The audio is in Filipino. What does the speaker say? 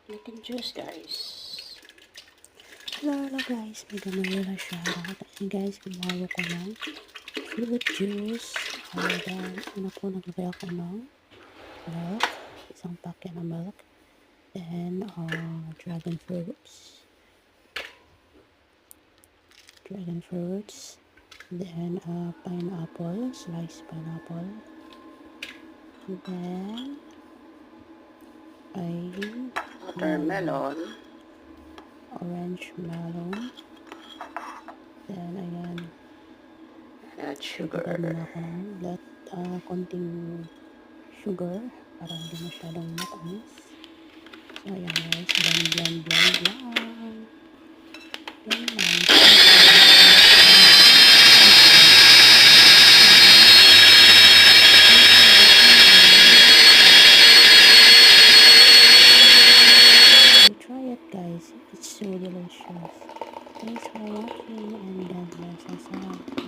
Making juice, guys. Hello guys, may ganun shoutout. And guys, gumawa ko ng fruit juice. Then, naglagay ako ng milk. Isang pack na milk. Then, dragon fruits. Then, pineapple. Sliced pineapple. And then, Watermelon. Orange melon. Then, ayan. At sugar. Konting sugar para hindi masyadong matamis. So, ayan guys. Blend. Yan lang. Try it guys. It's so delicious. Thanks for watching and God bless us all.